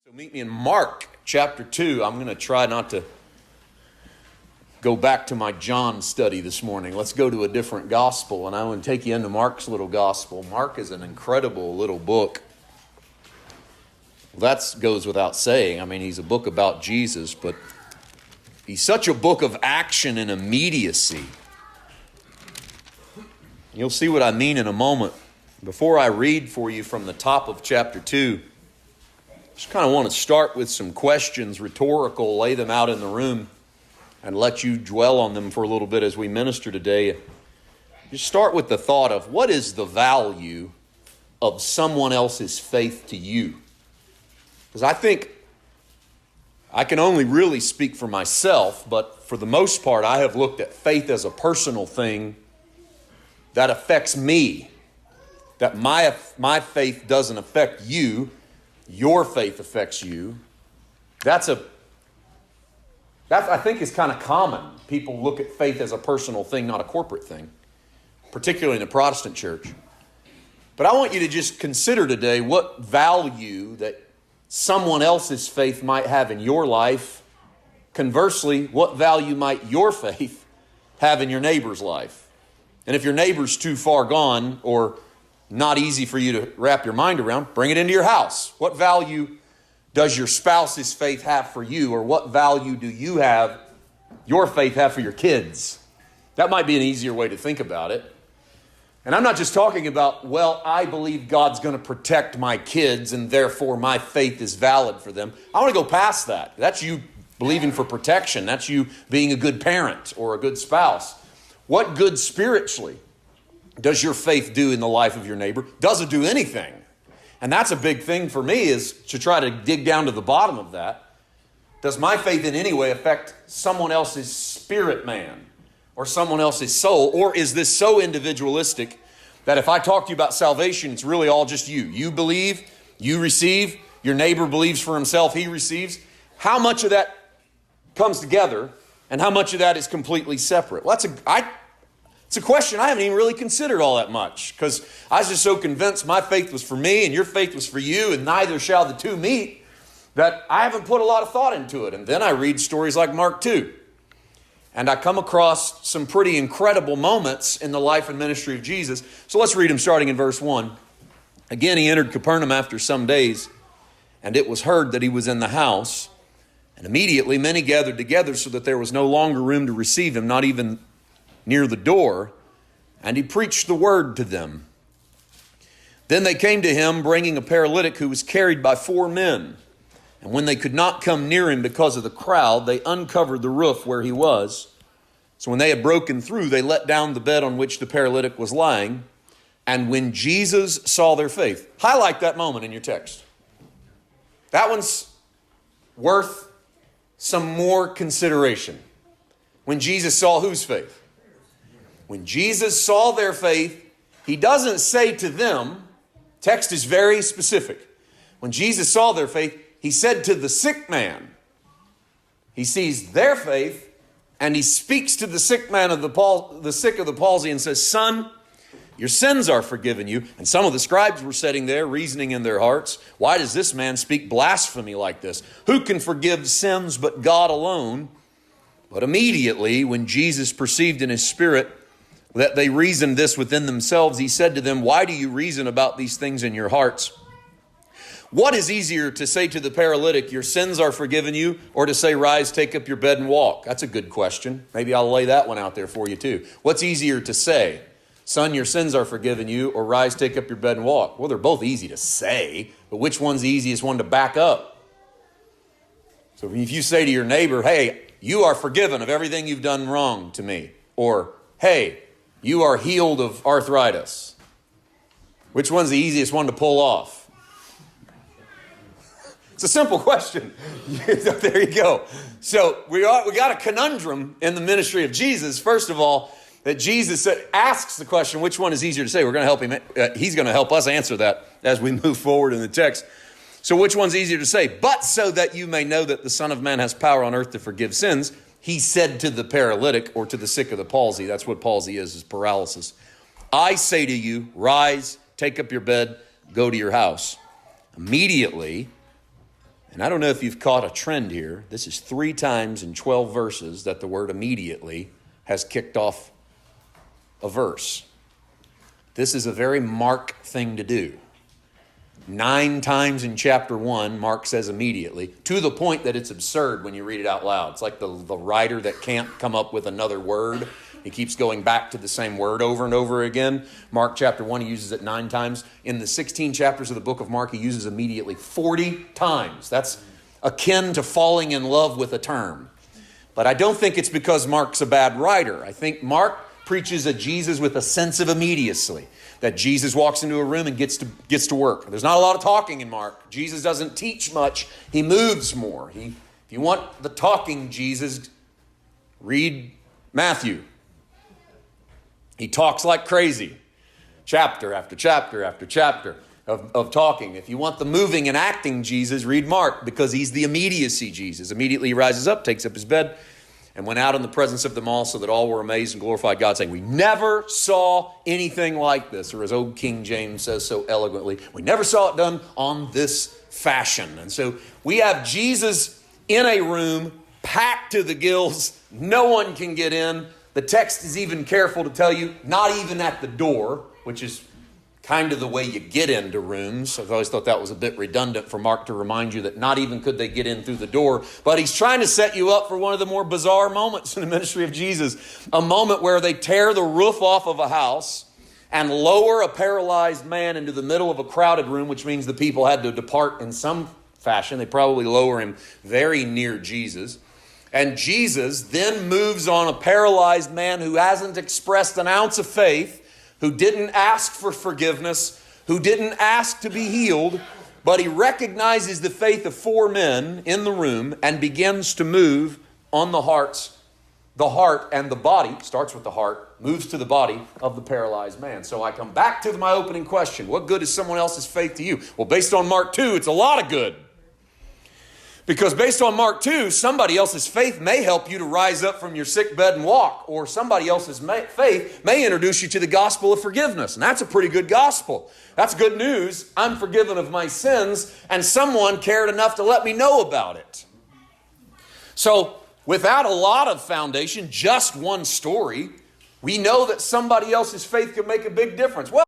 So meet me in Mark chapter 2. I'm going to try not to go back to my John study this morning. Let's go to a different gospel, and I want to take you into Mark's little gospel. Mark is an incredible little book. Well, that goes without saying. I mean, he's a book about Jesus, but he's such a book of action and immediacy. You'll see what I mean in a moment. Before I read for you from the top of chapter 2, just kind of want to start with some questions, rhetorical, lay them out in the room and let you dwell on them for a little bit as we minister today. Just start with the thought of, what is the value of someone else's faith to you? Because I think I can only really speak for myself, but for the most part, I have looked at faith as a personal thing that affects me. That my faith doesn't affect you. Your faith affects you. That I think is kind of common. People look at faith as a personal thing, not a corporate thing, particularly in the Protestant church. But I want you to just consider today what value that someone else's faith might have in your life. Conversely, what value might your faith have in your neighbor's life? And if your neighbor's too far gone or not easy for you to wrap your mind around, bring it into your house. What value does your spouse's faith have for you? Or what value do you have, your faith have for your kids? That might be an easier way to think about it. And I'm not just talking about, well, I believe God's going to protect my kids and therefore my faith is valid for them. I want to go past that. That's you believing for protection. That's you being a good parent or a good spouse. What good spiritually does your faith do in the life of your neighbor? Does it do anything? And that's a big thing for me, is to try to dig down to the bottom of that. Does my faith in any way affect someone else's spirit man or someone else's soul? Or is this so individualistic that if I talk to you about salvation, it's really all just you? You believe, you receive, your neighbor believes for himself, he receives. How much of that comes together and how much of that is completely separate? Well, it's a question I haven't even really considered all that much, because I was just so convinced my faith was for me and your faith was for you, and neither shall the two meet, that I haven't put a lot of thought into it. And then I read stories like Mark 2, and I come across some pretty incredible moments in the life and ministry of Jesus. So let's read them starting in verse 1. Again, he entered Capernaum after some days, and it was heard that he was in the house. And immediately many gathered together, so that there was no longer room to receive him, not even near the door, and he preached the word to them. Then they came to him, bringing a paralytic who was carried by 4 men. And when they could not come near him because of the crowd, they uncovered the roof where he was. So when they had broken through, they let down the bed on which the paralytic was lying. And when Jesus saw their faith, highlight that moment in your text. That one's worth some more consideration. When Jesus saw whose faith? When Jesus saw their faith, he doesn't say to them, text is very specific. When Jesus saw their faith, he said to the sick man. He sees their faith, and he speaks to the sick man of the sick of the palsy and says, "Son, your sins are forgiven you." And some of the scribes were sitting there, reasoning in their hearts, "Why does this man speak blasphemy like this? Who can forgive sins but God alone?" But immediately, when Jesus perceived in his spirit that they reasoned this within themselves, he said to them, "Why do you reason about these things in your hearts? What is easier, to say to the paralytic, 'Your sins are forgiven you,' or to say, 'Rise, take up your bed and walk'?" That's a good question. Maybe I'll lay that one out there for you too. What's easier to say? "Son, your sins are forgiven you," or "Rise, take up your bed and walk"? Well, they're both easy to say, but which one's the easiest one to back up? So if you say to your neighbor, "Hey, you are forgiven of everything you've done wrong to me," or "Hey, you are healed of arthritis," which one's the easiest one to pull off? It's a simple question. There you go. So we got a conundrum in the ministry of Jesus. First of all, that Jesus asks the question, which one is easier to say? We're going to help him. He's going to help us answer that as we move forward in the text. So which one's easier to say? "But so that you may know that the Son of Man has power on earth to forgive sins," he said to the paralytic, or to the sick of the palsy. That's what palsy is paralysis. "I say to you, rise, take up your bed, go to your house." Immediately, And I don't know if you've caught a trend here. This is 3 times in 12 verses that the word immediately has kicked off a verse. This is a very Mark thing to do. 9 times in chapter 1, Mark says immediately, to the point that it's absurd when you read it out loud. It's like the writer that can't come up with another word. He keeps going back to the same word over and over again. Mark chapter 1, he uses it 9 times. In the 16 chapters of the book of Mark, he uses immediately 40 times. That's akin to falling in love with a term. But I don't think it's because Mark's a bad writer. I think Mark preaches a Jesus with a sense of immediacy. That Jesus walks into a room and gets to work. There's not a lot of talking in Mark. Jesus doesn't teach much. He moves more. If you want the talking Jesus, read Matthew. He talks like crazy. Chapter after chapter after chapter of talking. If you want the moving and acting Jesus, read Mark, because he's the immediacy Jesus. Immediately he rises up, takes up his bed, and went out in the presence of them all, so that all were amazed and glorified God, saying, we never saw anything like this. Or as old King James says so eloquently, we never saw it done on this fashion. And so we have Jesus in a room, packed to the gills. No one can get in. The text is even careful to tell you, not even at the door, which is kind of the way you get into rooms. I've always thought that was a bit redundant for Mark to remind you that not even could they get in through the door. But he's trying to set you up for one of the more bizarre moments in the ministry of Jesus. A moment where they tear the roof off of a house and lower a paralyzed man into the middle of a crowded room, which means the people had to depart in some fashion. They probably lower him very near Jesus. And Jesus then moves on a paralyzed man who hasn't expressed an ounce of faith, who didn't ask for forgiveness, who didn't ask to be healed, but he recognizes the faith of 4 men in the room and begins to move on the heart and the body, starts with the heart, moves to the body of the paralyzed man. So I come back to my opening question. What good is someone else's faith to you? Well, based on Mark 2, it's a lot of good. Because based on Mark 2, somebody else's faith may help you to rise up from your sick bed and walk, or somebody else's faith may introduce you to the gospel of forgiveness. And that's a pretty good gospel. That's good news. I'm forgiven of my sins, and someone cared enough to let me know about it. So without a lot of foundation, just one story, we know that somebody else's faith can make a big difference. Well,